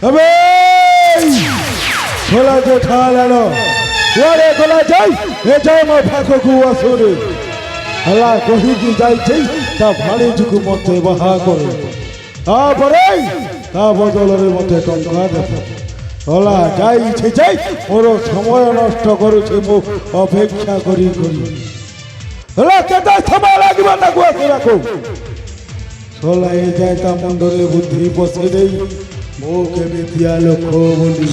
अबे खोला जो ठालानो ওরে গোলা যাই এ যাই মো ফাঁকু আসরে আলা কহি কি যাইছে তা ভাড়ে যুকু মতে বাহা করে তারপরে তা বদলরে মতে টঙ্কা দেব ওলা যাইছে যাই ওর সময় নষ্ট করছে মো অপেক্ষা করি করি ওলা কেটা সময় লাগবে না গোয়া রাখো ওলা এ যাই তা মন্ডরে বুদ্ধি বসে দেই মোকে মিথ্যা লক্ষ্য বলি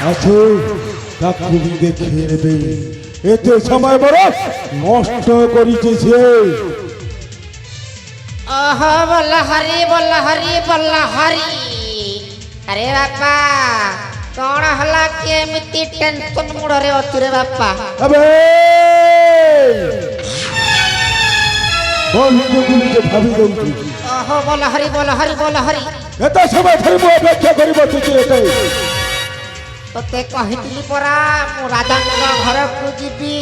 আসো কাকু দেখে নেবে এতে সময় বড় নষ্ট করিছে সে ओहो बोला हरी बोला हरी बोला हरी अरे बापा कौन हला के एमती टेंशन मुड़रे अतुरे बापा अबे বন্ধু গুলি যে ভাবি দউছি ओहो बोला हरी बोला हरी बोला हरी এত সময় ধরে মো অপেক্ষা করিব তুই এটাই তোতে কহিলি পরা মু রাজাঙ্গ ঘরকু ଯିବି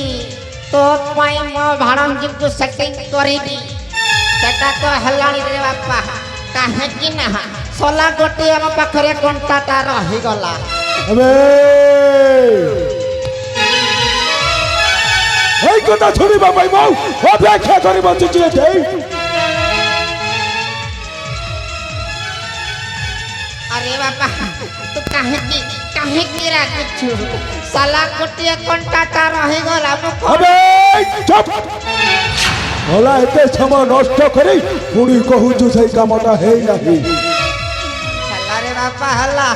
তো পাই মো ভাণঞ্জিକୁ সেটিং করিবি সেটা তো হেলানি রে বাপা কাহে কি না সলা গোটি ଆମ পাখরে ঘন্টাটা রহিগলা अबे এই কথা শুনিবা ভাই মো অপেক্ষা করিব তুই এটাই अरे बापा तू काहे की राखछु साला गोटिए घंटाटा रहिगला मु अबे चुप ওলা এতে সময় নষ্ট করে পুরি কহুছু সেই কামটা হেই নাহি साला रे बापा हल्ला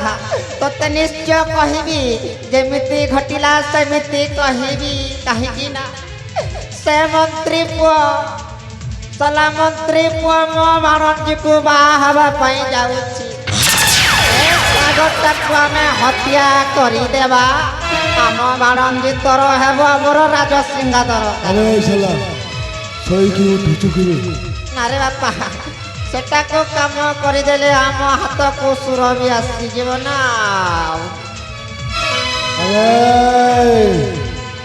तोते निश्चय कहिबी जेमिति घटिला सेमिति कहिबी काहे की ना से मंत्री पुआ साला मंत्री पुआ मो भाणजीକୁ बाहा हवा पई जाउछि कागजटाକୁ आमे हत्या करिदेबा आम भाणजी तोर हेब मोर राज सिंहादर আরে শালা সইকি উঠুচু কি আরে বাপা সেটাকে কাম করিদেলে আম হাতকু সুর বি আসিଯିବ না আরে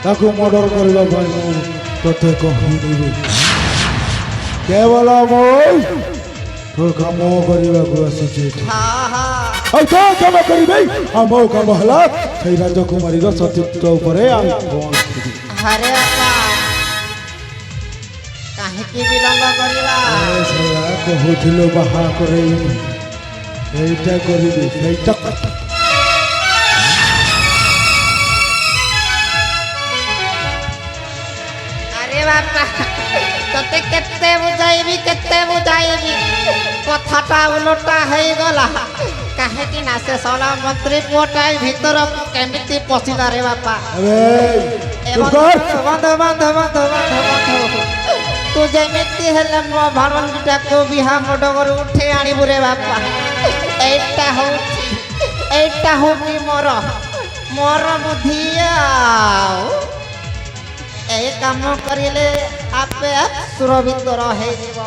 তাকু মর্ডর করিবা পাই মু তোতে কহিদেবি কেবল মই তোর কাম করিବାକୁ আসিছি হা হা আর তো কাম করিবে আমো কাম হলা সেই রাজকুমারীর সতীত্ব উপরে আমি পৌঁছ দিবি আরে বাপা কাহিকি বিলম্ব করিবা শালা কহুছিল বাহা করে এইটা করিবি সেইটা আরে বাপা তোতে কেতে বুঝাইবি কথাটা উল্টা হয়ে গলা কাহিকি না সে সলা মন্ত্রী পুটাই ভিতর কেমিতি পশিলা রে বাপা আরে এ চুপ কর বন্ধ বন্ধ বন্ধ বন্ধ বন্ধ তু যেমিতি হেলে মো ভাণঞ্জিটাକୁ বিহা মডগর উঠে আনিবু রে বাপা এইটা হউছি মোর বুদ্ধি এই কাম করিলে আপে সুরভিত রহিଯିব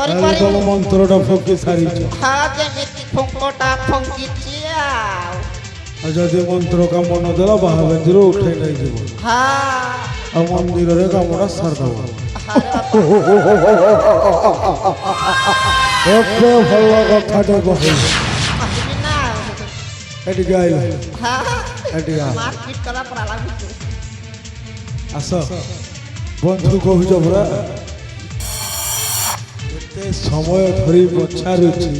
আরে তো মন্ত্রটা ফকি সারিছ হা যেমিতি ফঙ্কটা ফঙ্কিছি আর যদি মন্ত্র কাম ন দেলা বাহা বেদির উঠাই নাই যাব হা আর মন্দিরের কামটা সার দেব এতে ভালো কথাটা কহে আসবি না এটি গাইল হা এটি গা মারপিট করা পড়া লাগুছে আস বন্ধু কহুছ পরা এতে সময় ধরি পছারুছি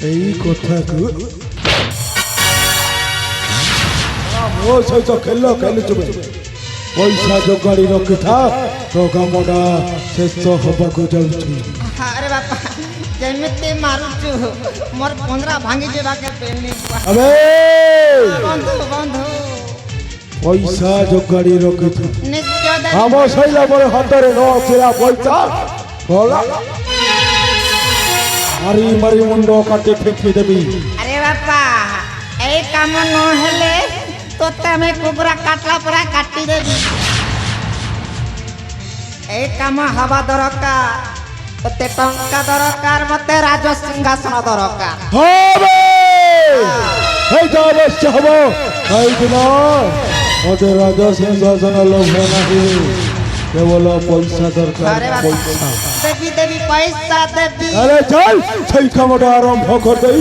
এই কথাকু ମୋ ସହିତ ଖେଳୁଛୁ ପଇସା ଯୋଗାଡ଼ି ରଖିଥା ତୋ କାମଟା ଶେଷ ହେବାକୁ ଯାଉଛି আরে বাপা যেমিতি মারুছু মোর 15 ভাঙি যাবাকে পেনি আবে বন্ধু বন্ধু ପଇସା ଯୋଗାଡ଼ି ରଖିଥା নিশ্চয় দেব ଆମ ସଇଲା ପରେ ହାତରେ ନ ଥିଲା ପଇସା ଗଲା ମାରି ମାରି ମୁଣ୍ଡ କାଟି ଫିକି ଦେବି আরে বাপা এই কাম ন হেলে তোতে আমি কুকুরা কাটলা পরা কাটি দেবি এই কাম হবা দরকার তোতে টঙ্কা দরকার মতে রাজ সিংহাসন দরকার হবে এইটা অবশ্য হব এইদিন মতে রাজা সিংহাসন লোভ ନାହିଁ କେବଳ ପଇସା ଦରକାର ଆରେ ବାପା। ପଇସା देवी देवी पैसा देवी अरे चल সেই কামটা আরম্ভ কর দেই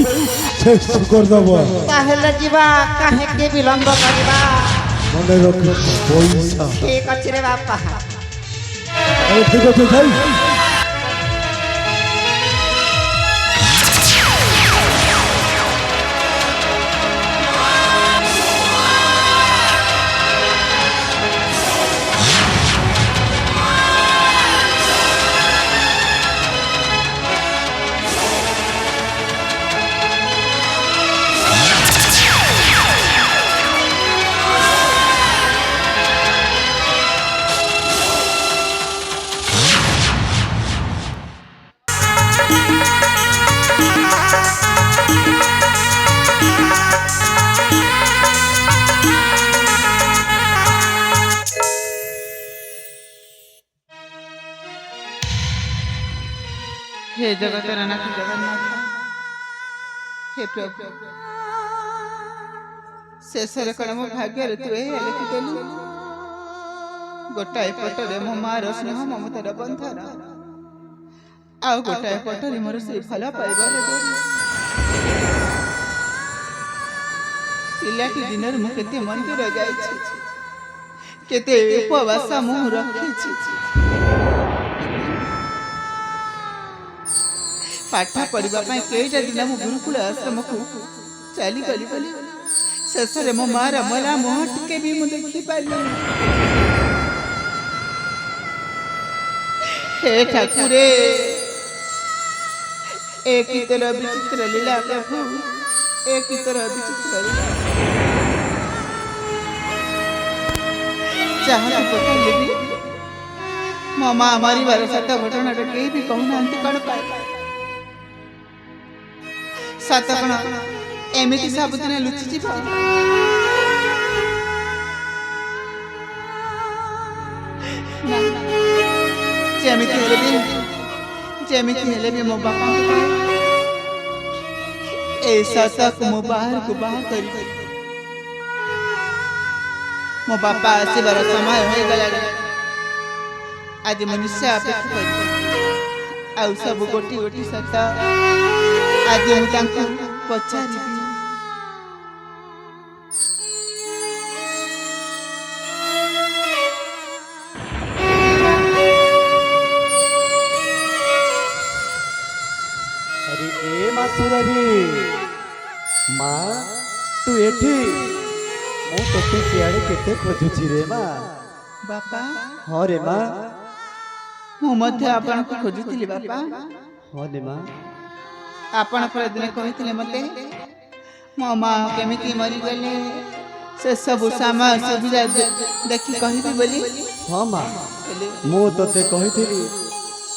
শেষ কর দেব তাহলে ଯିବା কাহেকে বিলম্ব କରିବା মনে রাখ পয়সা ঠিক আছে রে বাপা আরে ঠিক আছে যাই हे जगतर नाथ जगन्नाथ हे प्रभु शेषर कण मो भाग्य तु लिखिदेलु गोटाए पटरे मो मार स्नेह ममतार बंधन आउ गोटाए पटरे मोर श्रीफल पाइबार पिलाटी दिन मु केते मंदिर जाइछि केते उपवास मु रखिछि पाठ पढ़ा कईटा दिन मो गुरुकुल आश्रम को चली गली बोली शेष में मो मार मला मुह टिके भी मुझे देखी पारि हे ठाकुरे एक तरह विचित्र लीला प्रभु एक तरह विचित्र लीला जहाँ पकड़ भी मो माँ मारी बार सत घटना कहीं भी कहूना कौन पाए सत कण एमती सबुदिन लुचि जीव जेमिति हेले भी मो बापा ए सत को मो बाहर को बाहर करी मो बापा आसबार समय हो गला आज मनुष्य अपेक्षा कर आउ सब गोटी गोटी सत आज मुझे पचारि अरे ए मासुरारी माँ तू एठी मु तोते सियाड़े केते खोजुची रे माँ बापा हाँ रे माँ मु मध्य आपण को खोजुतिली बापा हाँ रे माँ आपण पर दिन कहिथिले मते मो माँ केमिति मरी गले से सब सामा सुविधा देखि कहिबी बोली हाँ माँ मु तोते कहिथिली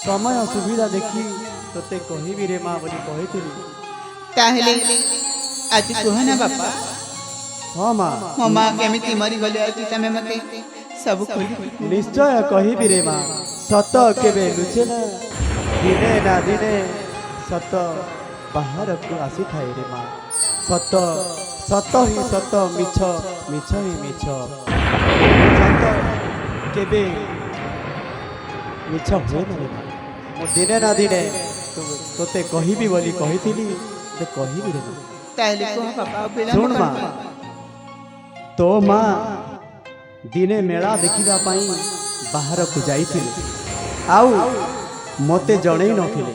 समय सुविधा देखी तोते कहिबी रे माँ बोली कहिथिली ताहले आज कहना बापा हाँ माँ मो माँ केमिति मरी गले आज तमे मते सब खोली निश्चय कहिबी रे माँ सत केबे लुचे ना दिने ना दिने सत बाहर को आसी थाए रे माँ सत सत ही सत मिछ मिछ ही मिछ सत केबे मिछ हुए ना रे माँ मु दिने ना दिने तोते कहिबी बोली कहिथिली ते कहिबी रे माँ ताहले को बापा बेला सुन माँ तो माँ दिने मेला देखिबा पाई बाहर को जाइथिले आउ मते जणै नथिले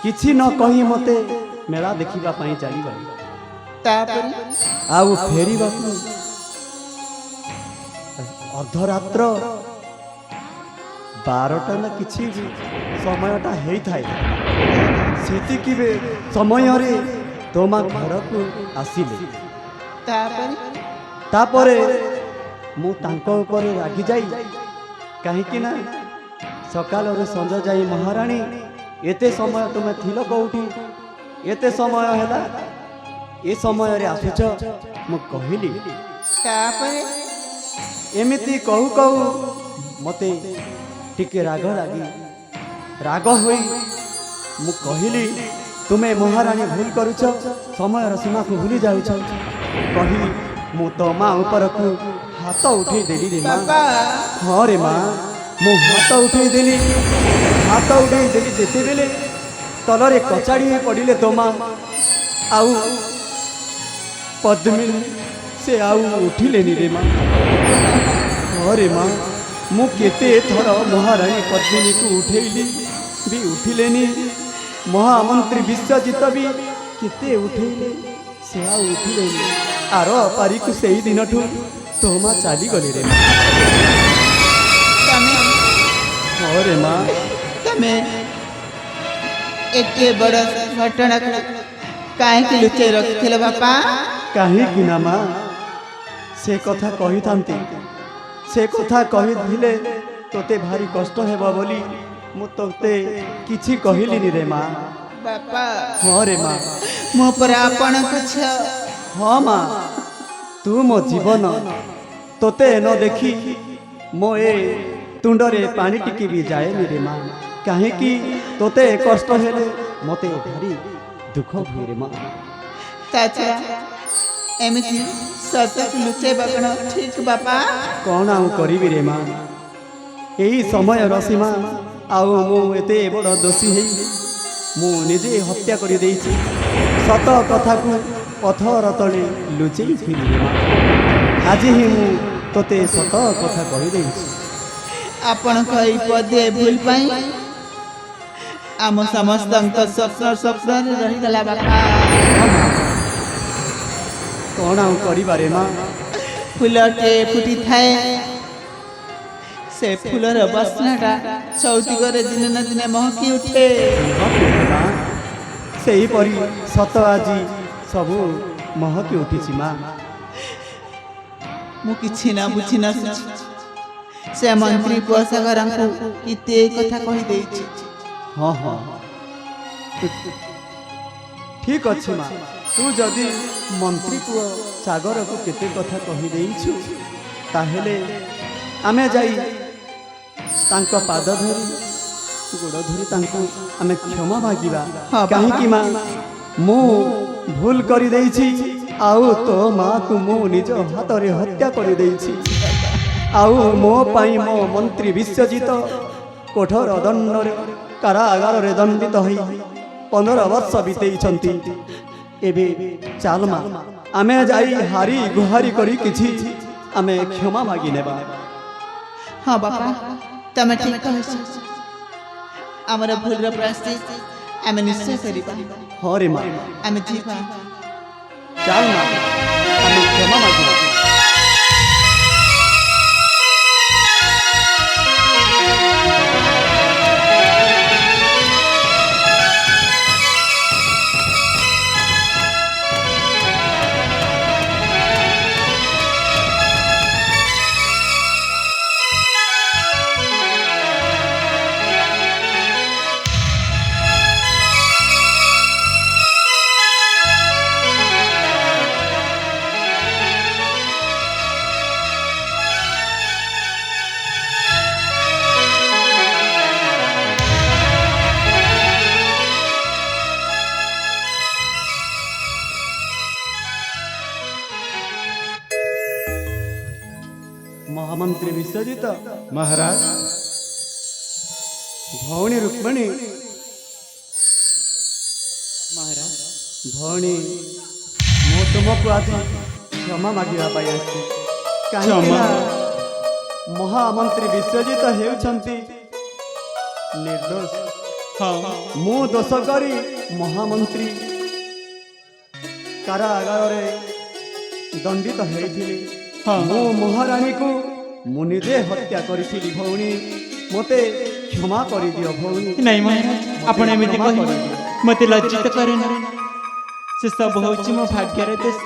किछि न कहि मते मेला देखिबा पाई चली गली तापर आउ फेरिबा अर्धरात्र 12टा ना किछि भी समयटा हेई थाए सेति समय रे तोमा घर को आसिले तापरे मु तांको ऊपर रागी जाई काहेकि ना सकाल रे संज जाई महारानी एते समय तुमे थिलो कोठी एते समय हैला ए समय रे आसुच मु कहिली तापरे एमिति कहू कहू मते टिके राग लागी राग होई मु कहिली तुमे महारानी भूल करूछ समय सीमा को भूली जाउछ कही मु तो माँ ऊपर को हाथ उठे देली रे माँ हाँ रे माँ ମୁଁ ହାତ ଉଠେଇଦେଲି ଯେତେବେଳେ ତଳରେ କଚାଡ଼ି ହୋଇ ପଡ଼ିଲେ ତୋ ମା ଆଉ ପଦ୍ମିନୀ ସେ ଆଉ ଉଠିଲେନି ରେ ମା। ହଁ ରେ ମା, ମୁଁ କେତେ ଥର ମହାରାଣୀ ପଦ୍ମିନୀକୁ ଉଠେଇଲି ବି ଉଠିଲେନି, ମହାମନ୍ତ୍ରୀ ବିଶ୍ୱଜିତ ବି କେତେ ଉଠେଇଲେ ସେ ଆଉ ଉଠିଲେନି। ଆର ପାରିକୁ ସେଇ ଦିନଠୁ ତୋ ମା ଚାଲିଗଲେ ରେ ମା। ତମେ ହଁ ରେ ମା, ତମେ ଏତେ ବଡ଼ ଘଟଣାକୁ କାହିଁକି ଲୁଚେଇ ରଖିଥିଲ ବାପା? କାହିଁକି ନା ମା, ସେ କଥା କହିଥାନ୍ତି, ସେ କଥା କହିଥିଲେ ତୋତେ ଭାରି କଷ୍ଟ ହେବ ବୋଲି ମୁଁ ତୋତେ କିଛି କହିଲିନି ରେ ମା। ବାପା ହଁ ରେ ମା, ମୁଁ ପରା ଆପଣଙ୍କ ଝିଅ। ହଁ ମା, ତୁ ମୋ ଜୀବନ, ତୋତେ ନ ଦେଖି ମୋ ଏ ତୁଣ୍ଡରେ ପାଣି ଟିକେ ବି ଯାଏନି ରେ ମା। କାହିଁକି ତୋତେ କଷ୍ଟ ହେଲେ ମୋତେ ଭାରି ଦୁଃଖ ହୁଏ ରେ ମା। ତା ଛଡ଼ା ଏମିତି ସତକୁ ଲୁଚେଇବା କ'ଣ ଠିକ୍ ବାପା? କ'ଣ ଆଉ କରିବି ରେ ମା, ଏହି ସମୟର ସୀମା ଆଉ ମୁଁ ଏତେ ବଡ଼ ଦୋଷୀ ହେଇ ମୁଁ ନିଜେ ହତ୍ୟା କରିଦେଇଛି। ସତ କଥାକୁ ପଥର ତଳେ ଲୁଚେଇଥିଲି ରେ ମା। ଆଜି ହିଁ ମୁଁ ତୋତେ ସତ କଥା କହିଦେଇଛି। ଆପଣଙ୍କ ଏହି ପଦେ ଭୁଲ ପାଇଁ ଆମ ସମସ୍ତଙ୍କ ସ୍ୱପ୍ନରେ ରହିଗଲା ବାପା। କ'ଣ ଆଉ କରିବାରେ ମା। ଫୁଲଟେ ଫୁଟିଥାଏ, ସେ ଫୁଲର ବାସ୍ନାଟା ଚୌତିକରେ ଦିନେ ନା ଦିନେ ମହକି ଉଠେ। ମା, ସେହିପରି ସତ ଆଜି ସବୁ ମହକି ଉଠିଛି ମା। ମୁଁ କିଛି ନା ବୁଝି ନ ସେ ମନ୍ତ୍ରୀ ପୁଅ ସାଗରଙ୍କୁ କେତେ କଥା କହିଦେଇଛି। ହଁ ହଁ, ଠିକ୍ ଅଛି ମା, ତୁ ଯଦି ମନ୍ତ୍ରୀ ପୁଅ ସାଗରକୁ କେତେ କଥା କହିଦେଇଛୁ, ତାହେଲେ ଆମେ ଯାଇ ତାଙ୍କ ପାଦ ଧରି ଗୋଡ଼ ଧରି ତାଙ୍କୁ ଆମେ କ୍ଷମା ମାଗିବା। ହଁ, କାହିଁକି ମା, ମୁଁ ଭୁଲ କରିଦେଇଛି ଆଉ ତୋ ମାକୁ ମୁଁ ନିଜ ହାତରେ ହତ୍ୟା କରିଦେଇଛି। ଆଉ ମୋ ପାଇଁ ମୋ ମନ୍ତ୍ରୀ ବିଶ୍ୱଜିତ କଠୋର ଦଣ୍ଡରେ କାରାଗାରରେ ଦଣ୍ଡିତ ହୋଇ 15 ବର୍ଷ ବିତେଇଛନ୍ତି। ଏବେ ଚାଲ ମା, ଆମେ ଯାଇ ହାରି ଗୁହାରି କରି କିଛି ଆମେ କ୍ଷମା ମାଗି ନେବା। ହଁ ବାପା, ତମେ ଠିକ୍ କହିଛ। ଆମର ଭୁଲର ପ୍ରାୟଶ୍ଚିତ ଆମେ ନିଶ୍ଚୟ କରିବା। ହଁ ରେ ମା, ଆମେ ଯିବା। ଚାଲ ମା, ଆମେ କ୍ଷମା ମାଗିବା। ମହାମନ୍ତ୍ରୀ ବିଶ୍ୱଜିତ, ମହାରାଜ, ଭଉଣୀ ରୁକ୍ମିଣୀ, ଭଉଣୀ, ମୁଁ ତୁମକୁ ଆଜି କ୍ଷମା ମାଗିବା ପାଇଁ ଆସିଛି। କାହିଁକି ନା ମହାମନ୍ତ୍ରୀ ବିଶ୍ୱଜିତ ହେଉଛନ୍ତି ନିର୍ଦ୍ଦୋଷ। ମୁଁ ଦୋଷ କରି ମହାମନ୍ତ୍ରୀ କାରାଗାରରେ ଦଣ୍ଡିତ ହେଇଥିଲି। ମୁଁ ମହାରାଣୀକୁ ମୁଁ ନିଜେ ହତ୍ୟା କରିଥିଲି। ଭଉଣୀ, ମୋତେ କ୍ଷମା କରିଦିଅ ଭଉଣୀ। ନାଇଁ ମହାରାଜ, ଆପଣ ଏମିତି କହିବେ ମୋତେ ଲଜ୍ଜିତ କରେନି। ସେ ସବୁ ହେଉଛି ମୋ ଭାଗ୍ୟର ଦେଶ।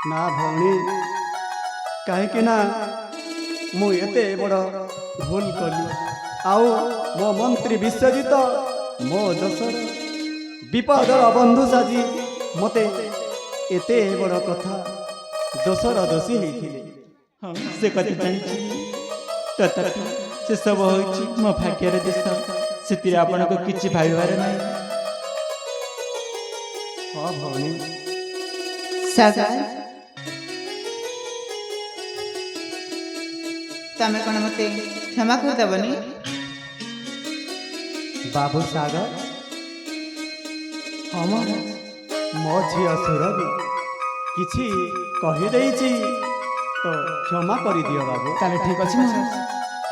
ନା ଭଉଣୀ, କାହିଁକି ନା ମୁଁ ଏତେ ବଡ଼ ଭୁଲ କଲି ଆଉ ମୋ ମନ୍ତ୍ରୀ ବିଶ୍ୱଜିତ ମୋ ଦୋଷର ବିପଦର ବନ୍ଧୁ ସାଜି ମୋତେ ଏତେ ବଡ଼ କଥା ଦୋଷର ଦୋଷୀ ହେଇଥିଲେ। ହଁ, ସେ କଥା ଜାଣିଛି। ତଥାପି ସେ ସବୁ ହେଉଛି ମୋ ଭାଗ୍ୟର ଦେଶ। ସେଥିରେ ଆପଣଙ୍କୁ କିଛି ଭାବିବାର ନାହିଁ। ହଁ ଭଉଣୀ, ସାଗର, ତମେ କ'ଣ ମୋତେ କ୍ଷମା କରିଦେବନି? ବାବୁ ସାଗର ମୋ ଝିଅ ସୁରଭି କିଛି କହିଦେଇଛି ତ କ୍ଷମା କରିଦିଅ ବାବୁ। ତାହେଲେ ଠିକ ଅଛି ମହାରାଜ,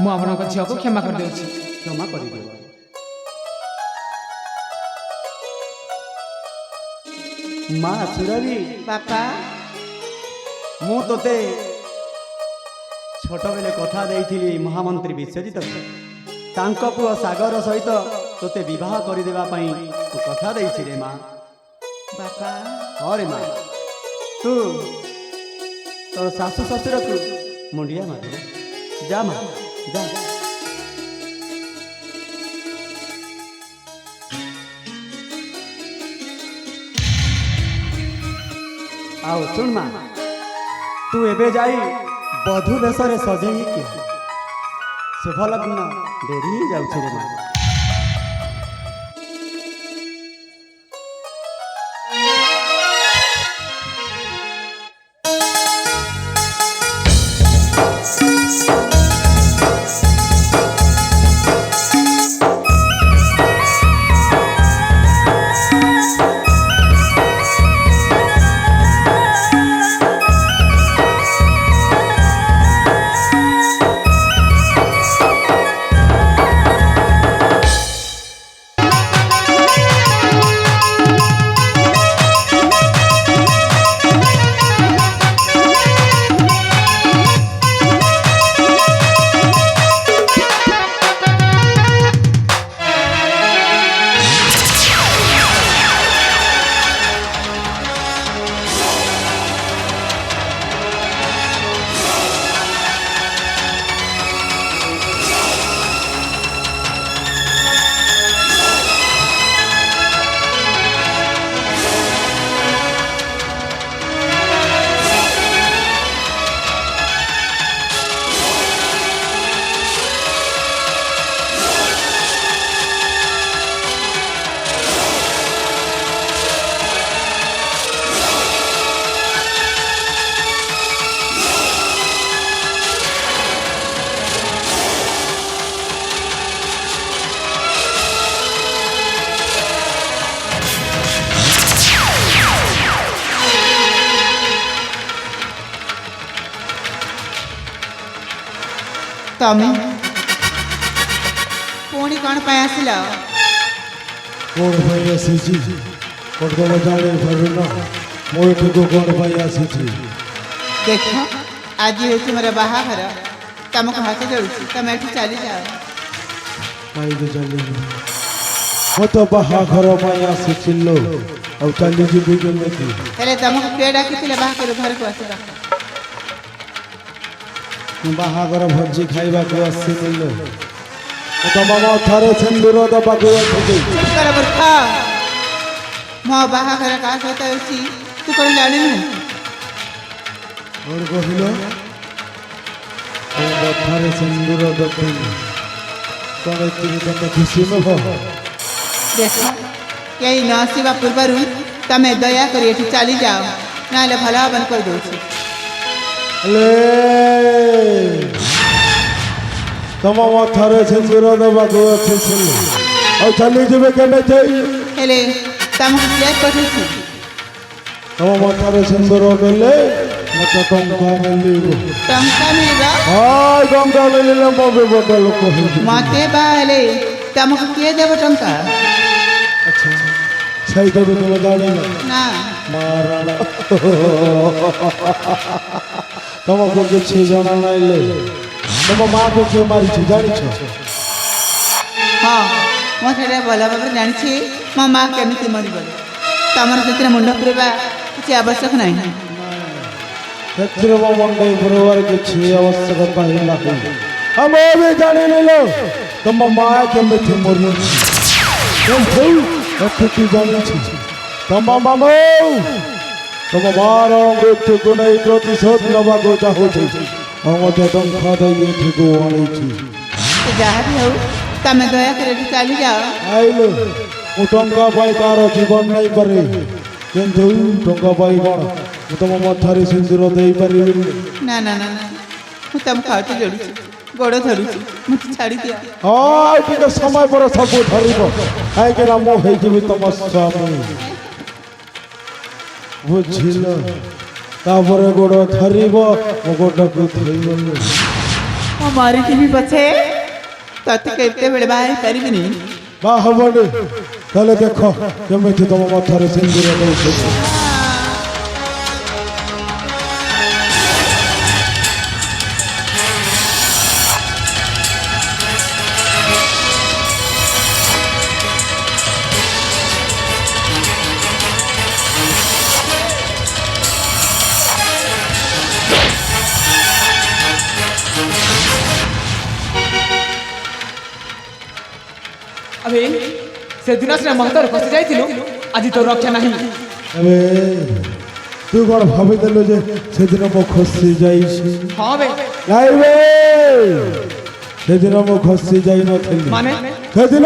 ମୁଁ ଆପଣଙ୍କ ଝିଅକୁ କ୍ଷମା କରିଦେଉଛି। କ୍ଷମା କରିଦିଅ। ମା ସୁରଭି, ବାପା ମୁଁ ତୋତେ ଛୋଟବେଳେ କଥା ଦେଇଥିଲି ମହାମନ୍ତ୍ରୀ ବିଶ୍ୱଜିତ ତାଙ୍କ ପୁଅ ସାଗର ସହିତ ତୋତେ ବିବାହ କରିଦେବା ପାଇଁ ତୁ କଥା ଦେଇଛି ରେ ମା। ବାପା ହଁ ରେ ମା, ତୁ ତୋ ଶାଶୁ ଶ୍ୱଶୁରକୁ ମୁଣ୍ଡିଆ ମାରିବୁ। ଯା ମା ଯା। ଆଉ ଶୁଣ ମା, ତୁ ଏବେ ଯାଇ ବଧୂ ବେଶରେ ସଜେଇକି ଶୁଭ ଲଗ୍ନ ଡେରି ହେଇଯାଉଛି ରେ ମା। ତମେ ପୁଣି କ'ଣ ପାଇଁ ଆସିଲ? କଣ ପାଇଁ ଆସିଛି କଣ ତମେ ଜାଣିପାରୁନ ମୁଁ ଏଠିକୁ କଣ ପାଇଁ ଆସିଛି? ଦେଖ, ଆଜି ହେଉଛି ମୋର ବାହାଘର। ତମକୁ ହାତ ଯୋଡ଼ୁଛି, ତମେ ଏଠୁ ଚାଲିଯାଅ। କାହିଁକି ଚାଲିବି? ମୁଁ ତ ବାହାଘର ପାଇଁ ଆସିଛି ଲୋ, ଆଉ ଚାଲିଯିବି କେମିତି? ହେଲେ ତମକୁ କିଏ ଡାକିଥିଲେ ବାହାଘର ଘରକୁ ଆସିବା? ମୁଁ ବାହାଘର ଭୋଜି ଖାଇବାକୁ ଆସିନି ଲୋ, ମୁଁ ତମ ମଥାରେ ସିନ୍ଦୁର ଦେବାକୁ ଆସିଛି। ଚୁପ୍ କର ମୂର୍ଖ। ମୋ ବାହାଘର କାହା ସହିତ ହେଉଛି ତୁ କ'ଣ ଜାଣିନୁ? କଣ କହିଲ? ମୋ ମଥାରେ ସିନ୍ଦୁର ଦେବି କଣ ଏତିକି ତମେ ଖୁସି ନୁହ? ଦେଖ, କେହି ନ ଆସିବା ପୂର୍ବରୁ ତମେ ଦୟାକରି ଏଠି ଚାଲିଯାଅ, ନହେଲେ ଭଲ ହେବନି କହିଦେଉଛି। ହେଲେ ତମ ମଥାରେ ସିନ୍ଦୁର ଦେବାକୁ ଆସିଛି ଆଉ ଚାଲିଯିବେ କେମିତି? ହେଲେ ତମକୁ କିଏ ପଠେଇଛି? ତମ ମଥାରେ ସିନ୍ଦୁର ଦେଲେ ମତେ ଟଙ୍କା ମିଳିବ। ଟଙ୍କା ମିଳିବ? ହଁ, ଟଙ୍କା ମିଳିଲେ ମୋ ବିପଦ ଲୋକ ହେଇଯିବ। ମତେ ବାହା ହେଲେ ତମକୁ କିଏ ଦେବ ଟଙ୍କା? ସେଇଟା ବି ତମେ ଜାଣିନ? ନା। ମାରାଣା ତମକୁ କିଛି ଜଣା ନାଇଲେ ତମ ମାଆକୁ କିଏ ମାରିଛି ଜାଣିଛ? ହଁ, ମୁଁ ସେଇଟା ଭଲ ଭାବରେ ଜାଣିଛି ମୋ ମା କେମିତି ମରିଗଲେ। ତମର ସେଥିରେ ମୁଣ୍ଡ ପୁରେଇବା କିଛି ଆବଶ୍ୟକ ନାହିଁ। ସେଥିରେ ମୋ ମଣ୍ଡେଇ ପୁରେଇବାର କିଛି ଆବଶ୍ୟକତା ହିଁ ନାହିଁ। ଆମେ ବି ଜାଣିନିଲୋ ତମ ମା କେମିତି ମରିଛି। ଏତିକି ଜାଣିଛି ତମ ମାମୁ ତମ ମାର ମୃତ୍ୟୁକୁ ନେଇ ପ୍ରତିଶୋଧ ନେବାକୁ ଚାହୁଁଛି ଆଉ ମୋତେ ଟଙ୍କା ଦେଇ ଏଠିକୁ ଆଣିଛି। ଯାହା ବି ହଉ, ତମେ ଦୟାକରି ଏଠି ଚାଲିଯାଅ। ଆଇଲେ ମୁଁ ଟଙ୍କା ପାଇଁ ତାର ଜୀବନ ନେଇପାରେ, କିନ୍ତୁ ଟଙ୍କା ପାଇଁ କ'ଣ ମୁଁ ତମ ମଥାରେ ସିନ୍ଦୁର ଦେଇପାରିବିନି। ନା ନା ନା ନା, ମୁଁ ତମକୁ ହାତ ଯୋଡ଼ୁଛି, ଗୋଡ଼ ଧରୁଛି ମୋତେ ଛାଡ଼ି ଦିଅ। ଆଉ ଟିକେ ସମୟ ପରେ ସବୁ ଧରିବ କାହିଁକିନା ମୁଁ ହେଇଯିବି ତମ ସ୍ୱାମୀ ବୁଝିଲ। ତାପରେ ଗୋଡ଼ ଧରିବ ମୋ ଗୋଡ଼କୁ ଧରିବ। ମୁଁ ମରିଯିବି ପଛେ ତତେ କେତେବେଳେ ବାହା ହେଇପାରିବିନି। ବା ହବନି ତାହେଲେ ଦେଖ କେମିତି ତମ ମଥାରେ ସିନ୍ଦୁର ଦଉଛନ୍ତି। আবে সেদিন সিনা মহতর ফসি যাইছিলু আজ তো রক্ষা নাই। ଏବେ ତୁ କ'ଣ ଭାବିଦେଲୁ ଯେ ସେଦିନ ମୁଁ ଖସି ଯାଇଛି? হ্যাঁ বে ନାଇଁ ବେ ସେଦିନ ମୁଁ ଖସି ଯାଇନଥିଲି। মানে ସେଦିନ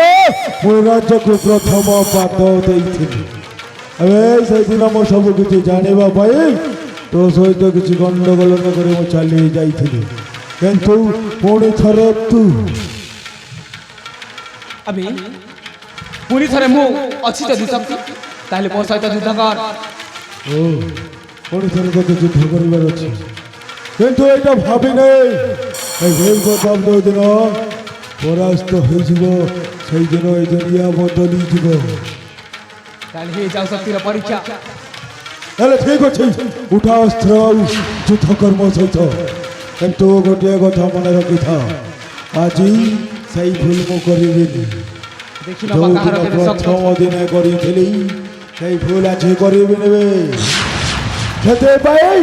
ମୁଁ ରାଜ୍ୟକୁ ପ୍ରଥମ ପାଦ ଦେଇଥିଲି। ଏବେ ସେଦିନ ମୁଁ ସବୁ କିଛି ଜାଣିବା ପାଇଁ ତୋ ସହିତ କିଛି ଗଣ୍ଡଗୋଳ ନ କରି ମୁଁ ଚାଲି ଯାଇଥିଲି। କିନ୍ତୁ ପୁଣି ଥରେ ତୁ আবে পুনি থরে মু অছি যদি শক্তি তাহলে মো সহিত যুদ্ধ কর। ଓ ପୁଣି ଥରେ ତୋତେ ଯୁଦ୍ଧ କରିବାର ଅଛି। କିନ୍ତୁ ଏଇଟା ଭାବିନେ ଯୋଉଦିନ ପରାସ୍ତ ହୋଇଯିବ ସେଇଦିନ ଏ ଦୁନିଆ ବଦଳିଯିବ। তাহলে হয়ে যাও শক্তির পরীক্ষা। ହେଲେ ଠିକ ଅଛି ଉଠା ଅସ୍ତ୍ର ଆଉ ଯୁଦ୍ଧ କର୍ମ ସହିତ। କିନ୍ତୁ ଗୋଟିଏ କଥା ମନେ ରଖିଥା ଆଜି ସେଇ ଭୁଲ ମୁଁ କରିବିନି। দেখি নবা কাহার ଯୋଉଦିନ কেবে শক্ত ପ୍ରଥମ ଦିନେ କରିଥିଲି ସେଇ ଭୁଲ ଆଜି କରିବିନି ବେ। ସେଥିପାଇଁ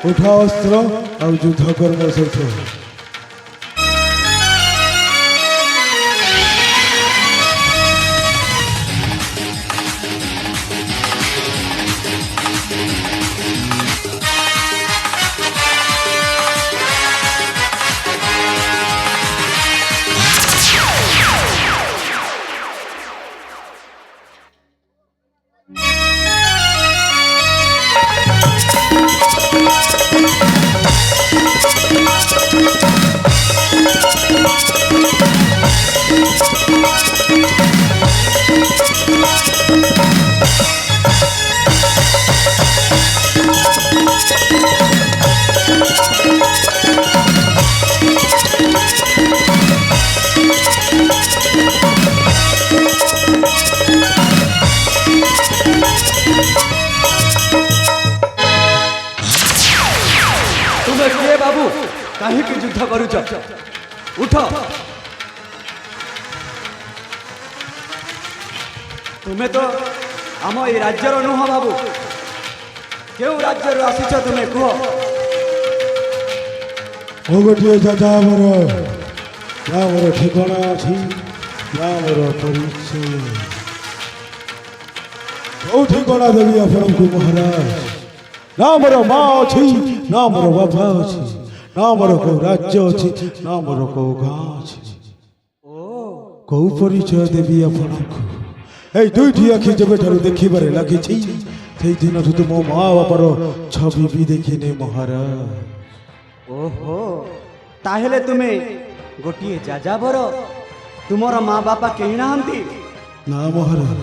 ଉଠା ଅସ୍ତ୍ର ଆଉ ଯୁଦ୍ଧ କର୍ମ ସହିତ। ତୁମେ କିଏ ବାବୁ? କାହିଁକି ଯୁଦ୍ଧ କରୁଛ? ଉଠ। ତୁମେ ତ ଆମ ଏଇ ରାଜ୍ୟର ନୁହଁ ବାବୁ। କେଉଁ ରାଜ୍ୟରୁ ଆସିଛ ତୁମେ କୁହ? ମୋ ଗୋଟିଏ ଦାଦା ଆମର ଆମର ଠିକଣା ଅଛି ଆମର ପରିଚୟ। କୋଉ ଠିକଣା ଦେବି ଆପଣଙ୍କୁ ମହାରାଜ? ନା ମୋର ମା ଅଛି ନା ମୋର ବାପା ଅଛି ନା ମୋର କୋଉ ରାଜ୍ୟ ଅଛି ନା ମୋର କୋଉ ଗାଁ ଅଛି। କୋଉ ପରିଚୟ ଦେବି ଆପଣଙ୍କୁ? ଏଇ ଦୁଇଟି ଆଖି ଯେବେଠାରୁ ଦେଖିବାରେ ଲାଗିଛି ସେଇଦିନଠୁ ତ ମୋ ମା ବାପାର ଛବି ବି ଦେଖିନି ମହାରାଜ। ଓହୋ, ତାହେଲେ ତୁମେ ଗୋଟିଏ ଯାଯାବର? ତୁମର ମା ବାପା କେହି ନାହାନ୍ତି? ନା ମହାରାଜ।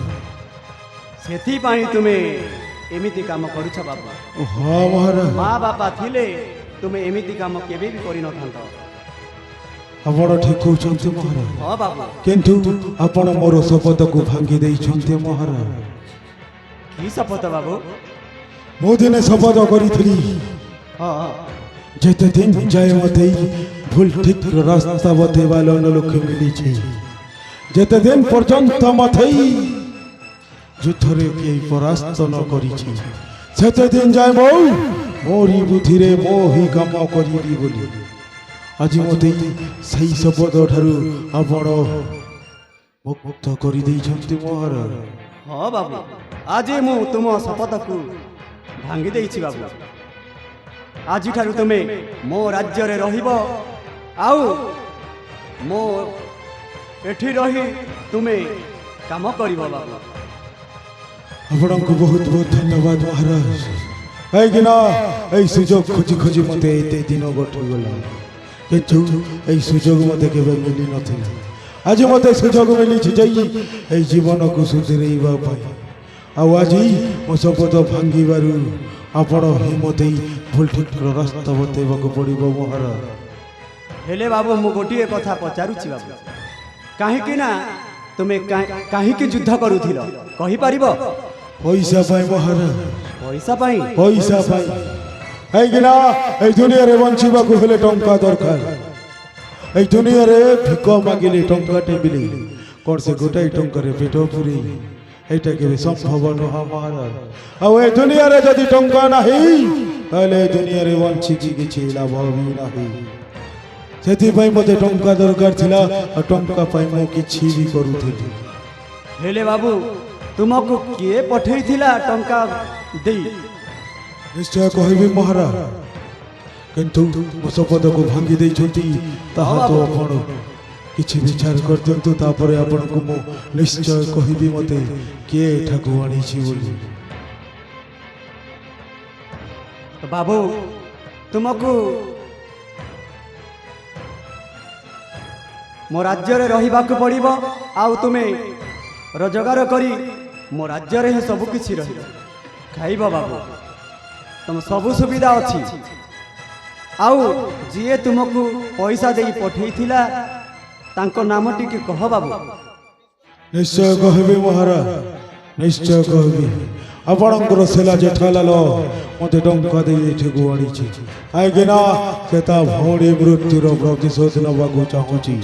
ସେଥିପାଇଁ ତୁମେ ଏମିତି କାମ କରୁଛ ବାବୁ। ହଁ ମହାରାଜ। ମା ବାପା ଥିଲେ ତୁମେ ଏମିତି କାମ କେବେ ବି କରିନଥାନ୍ତ। ଆପଣ ଠିକ କହୁଛନ୍ତି ମହାରାଜ। ହଁ ବାବୁ। କିନ୍ତୁ ଆପଣ ମୋର ଶପଥକୁ ଭାଙ୍ଗି ଦେଇଛନ୍ତି ମହାରାଜ। କି ଶପଥ ବାବୁ? ମୁଁ ଦିନେ ଶପଥ କରିଥିଲି ହଁ ଯେତେ ଦିନ ଯାଏ ମତେ ଭୁଲ ଠିକ ରାସ୍ତା ବତେଇବା ଲୋକ ମିଳିଛି, ଯେତେ ଦିନ ପର୍ଯ୍ୟନ୍ତ ମତେ ଯୁଦ୍ଧରେ କେହି ପରାସ୍ତ ନ କରିଛି ସେତେ ଦିନ ଯାଏ ମୁଁ ମୋରି ବୁଦ୍ଧିରେ ମୋ ହିଁ କାମ କରିବି ବୋଲି ଆଜି ମତେ ସେଇ ଶପଥ ଠାରୁ ଆପଣ ମୁକ୍ତ କରିଦେଇଛନ୍ତି ମହାରାଜ। ହଁ ବାବୁ, ଆଜି ମୁଁ ତୁମ ଶପଥକୁ ଭାଙ୍ଗି ଦେଇଛି ବାବୁ। ଆଜିଠାରୁ ତୁମେ ମୋ ରାଜ୍ୟରେ ରହିବ ଆଉ ମୋ ଏଠି ରହି ତୁମେ କାମ କରିବ ବାବୁ। ଆପଣଙ୍କୁ ବହୁତ ବହୁତ ଧନ୍ୟବାଦ ମହାରାଜ। କାହିଁକି ନା ଏଇ ସୁଯୋଗ ଖୋଜି ଖୋଜି ମତେ ଏତେ ଦିନ ଗଠିଗଲା। কিন্তু এই সুযোগ মতে কেবে মিলি নଥିଲା আজ মতে সুযোগ মিলিছি যাই এই জীবনକୁ ସୁଧରେଇବା ପାଇଁ ଆଉ ଆଜି ମୋ ଶପଥ ଭାଙ୍ଗିବାରୁ ଆପଣ ହିଁ ମୋତେ ଭୁଲ ଠିକର ରାସ୍ତା ବତେଇବାକୁ ପଡ଼ିବ ମହାରାଜ। ହେଲେ ବାବୁ ମୁଁ ଗୋଟିଏ କଥା ପଚାରୁଛି ବାବୁ, କାହିଁକି ନା ତୁମେ କାହିଁକି ଯୁଦ୍ଧ କରୁଥିଲ କହିପାରିବ? ପଇସା ପାଇଁ ମହାରାଜ, ପଇସା ପାଇଁ? ପଇସା ପାଇଁ। କାହିଁକିନା এই ଦୁନିଆରେ ବଞ୍ଚିବାକୁ ହେଲେ ଟଙ୍କା ଦରକାର। এই ଦୁନିଆରେ ଭିକ ମାଗିଲେ ଟଙ୍କାଟେ ମିଳେ, କ'ଣ ସେ ଗୋଟାଏ ଟଙ୍କାରେ ପେଟ ପୁରେଇ এইটা কেবে সম্ভব নয় মহারাজ। ଆଉ এই ଦୁନିଆରେ ଯଦି ଟଙ୍କା ନାହିଁ ତାହେଲେ এই ଦୁନିଆରେ ବଞ୍ଚିକି କିଛି ଲାଭ ବି ନାହିଁ। ସେଥିପାଇଁ ମୋତେ ଟଙ୍କା ଦରକାର ଥିଲା ଆଉ ଟଙ୍କା ପାଇଁ ମୁଁ କିଛି ବି କରୁଥିଲି। ହେଲେ ବାବୁ ତୁମକୁ କିଏ ପଠେଇଥିଲା ଟଙ୍କା ଦେଇ? ନିଶ୍ଚୟ କହିବି ମହାରାଜ, କିନ୍ତୁ ମୋ ଶପଥକୁ ଭାଙ୍ଗି ଦେଇଛନ୍ତି ତାହା ତ ଆପଣ କିଛି ବିଚାର କରିଦିଅନ୍ତୁ, ତାପରେ ଆପଣଙ୍କୁ ମୁଁ ନିଶ୍ଚୟ କହିବି ମୋତେ କିଏ ଏଠାକୁ ଆଣିଛି ବୋଲି। ବାବୁ ତୁମକୁ ମୋ ରାଜ୍ୟରେ ରହିବାକୁ ପଡ଼ିବ, ଆଉ ତୁମେ ରୋଜଗାର କରି ମୋ ରାଜ୍ୟରେ ହିଁ ସବୁ କିଛି ରହିବ, ଖାଇବ ବାବୁ, ତୁମ ସବୁ ସୁବିଧା ଅଛି। ଆଉ ଯିଏ ତୁମକୁ ପଇସା ଦେଇ ପଠେଇଥିଲା ତାଙ୍କ ନାମ ଟିକେ କହ ବାବୁ। ନିଶ୍ଚୟ କହିବି ମହାରାଜ, ନିଶ୍ଚୟ କହିବି। ଆପଣଙ୍କର ସେଲା ଜେଠାଲାଲ ମୋତେ ଟଙ୍କା ଦେଇ ଏଠିକୁ ଆଣିଛି, କାହିଁକିନା ସେ ତା ଭଉଣୀ ମୃତ୍ୟୁର ପ୍ରତିଶୋଧ ନେବାକୁ ଚାହୁଁଛି,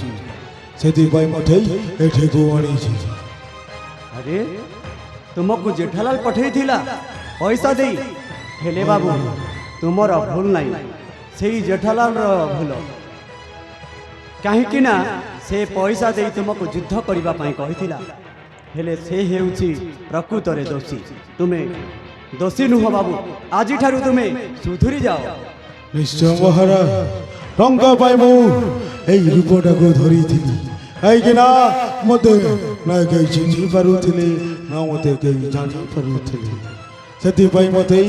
ସେଥିପାଇଁ ମୋତେ ଏଠିକୁ ଆଣିଛି। ଆରେ ତୁମକୁ ଜେଠାଲାଲ ପଠେଇଥିଲା ପଇସା ଦେଇ? ହେଲେ ବାବୁ ତୁମର ଭୁଲ ନାହିଁ, ସେଇ ଜେଠାଲାଲର ଭୁଲ। କାହିଁକି ନା ସେ ପଇସା ଦେଇ ତୁମକୁ ଯୁଦ୍ଧ କରିବା ପାଇଁ କହିଥିଲା, ହେଲେ ସେ ହେଉଛି ପ୍ରକୃତରେ ଦୋଷୀ। ତୁମେ ଦୋଷୀ ନୁହଁ ବାବୁ, ଆଜିଠାରୁ ତୁମେ ସୁଧୁରି ଯାଅ। ନିଶ୍ଚୟ ମହାରାଜ, ଟଙ୍କା ପାଇଁ ମୁଁ ଏଇ ରୂପଟାକୁ ଧରିଥିଲି, କାହିଁକିନା ମୋତେ ନା କେହି ଚିହ୍ନି ପାରୁଥିଲେ ନା ମୋତେ କେହି ଜାଣିପାରୁଥିଲେ, ସେଥିପାଇଁ ମୋତେ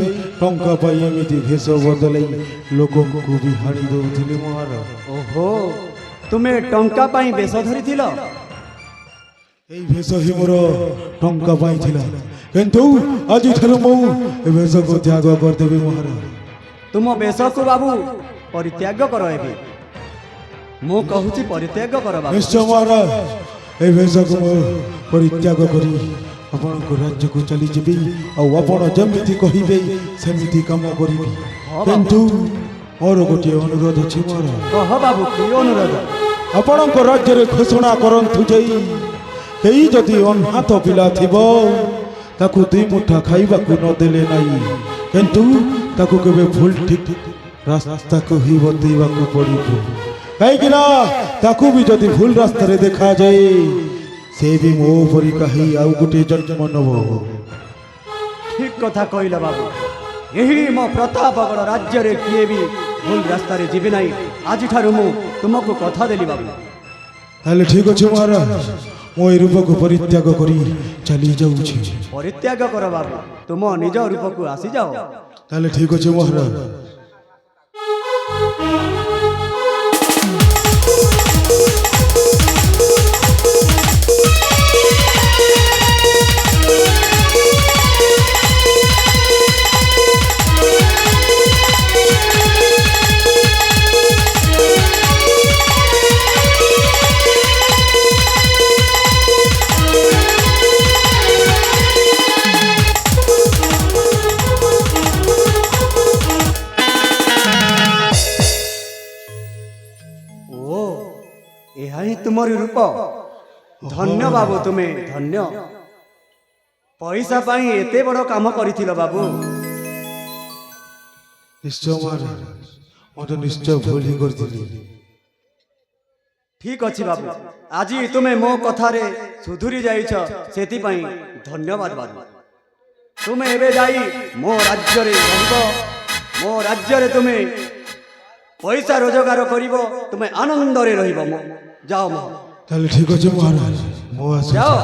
ଟଙ୍କା ପାଇଁ ଏମିତି ଭେଷ ବଦଳାଇ ଲୋକଙ୍କୁ ବି ହାଣି ଦେଉଥିଲି ମହାରାଜ। ଓହୋ, ତୁମେ ଟଙ୍କା ପାଇଁ ବେଶ ଧରିଥିଲ? এই ভেষ হি মোর টঙ্কা পাই ଥିଲା, কিন্তু ଆଜିଠାରୁ ମୁଁ ଏ ଭେଷକୁ ତ୍ୟାଗ କରିଦେବି ମହାରାଜ। ତୁମ ବେଶକୁ ବାବୁ ପରିତ୍ୟାଗ କର, ଏବେ ମୁଁ କହୁଛି ପରିତ୍ୟାଗ କର ବାବୁ। ନିଶ୍ଚୟ ମହାରାଜ, এই ଭେଷକୁ ମୁଁ ପରିତ୍ୟାଗ କରି ଆପଣଙ୍କ ରାଜ୍ୟକୁ ଚାଲିଯିବି, ଆଉ ଆପଣ ଯେମିତି କହିବେ ସେମିତି କାମ କରିବି, କିନ୍ତୁ ମୋର ଗୋଟିଏ ଅନୁରୋଧ ଅଛି ମହାରାଜ। କହ ବାବୁ, କି ଅନୁରୋଧ? ଆପଣଙ୍କ ରାଜ୍ୟରେ ଘୋଷଣା କରନ୍ତୁ ଯେ କେହି ଯଦି ଅନାଥ ପିଲା ଥିବ ତାକୁ ଦୁଇ ମୁଠା ଖାଇବାକୁ ନଦେଲେ ନାହିଁ, କିନ୍ତୁ ତାକୁ କେବେ ଭୁଲ ଠିକ ରାସ୍ତାକୁ ହିଁ ବତେଇବାକୁ ପଡ଼ିବ, କାହିଁକିନା ତାକୁ ବି ଯଦି ଭୁଲ ରାସ୍ତାରେ ଦେଖାଯାଏ ସେ ବି ମୋ ପରିକା ହିଁ ଆଉ ଗୋଟିଏ ଜନ୍ମ ନେବ। ଠିକ କଥା କହିଲ ବାବୁ, ଏହି ମୋ ପ୍ରତାପଗଡ଼ ରାଜ୍ୟରେ କିଏ ବି ଭୁଲ ରାସ୍ତାରେ ଯିବେ ନାହିଁ। ଆଜିଠାରୁ ମୁଁ ତୁମକୁ କଥା ଦେଲି ବାବୁ। ତାହେଲେ ଠିକ ଅଛି ମହାରାଜ, ମୁଁ এই ରୂପକୁ ପରିତ୍ୟାଗ କରି ଚାଲି ଯାଉଛି। ପରିତ୍ୟାଗ କର ବାବୁ, ତୁମ ନିଜ ରୂପକୁ ଆସିଯାଅ। ତାହେଲେ ଠିକ ଅଛି ମହାରାଜ। ଏହା ହିଁ ତୁମର ରୂପ? ଧନ୍ୟ ବାବୁ, ତୁମେ ଧନ୍ୟ। ପଇସା ପାଇଁ ଏତେ ବଡ଼ କାମ କରିଥିଲ ବାବୁ। ନିଶ୍ଚୟ ମହାରାଜ, ମୁଁ ତ ନିଶ୍ଚୟ ଭୁଲ ହିଁ କରିଥିଲି। ଠିକ ଅଛି ବାବୁ, ଆଜି ତୁମେ ମୋ କଥାରେ ସୁଧୁରି ଯାଇଛ, ସେଥିପାଇଁ ଧନ୍ୟବାଦ ବାବୁ। ତୁମେ ଏବେ ଯାଇ ମୋ ରାଜ୍ୟରେ ରହିବ, ମୋ ରାଜ୍ୟରେ ତୁମେ ପଇସା ରୋଜଗାର କରିବ, ତୁମେ ଆନନ୍ଦରେ ରହିବ। ଯାଅ ତାହେଲେ ଠିକ ଅଛି ମହାରାଜ, ମୁଁ ଆସୁଛି। ଯାଅ।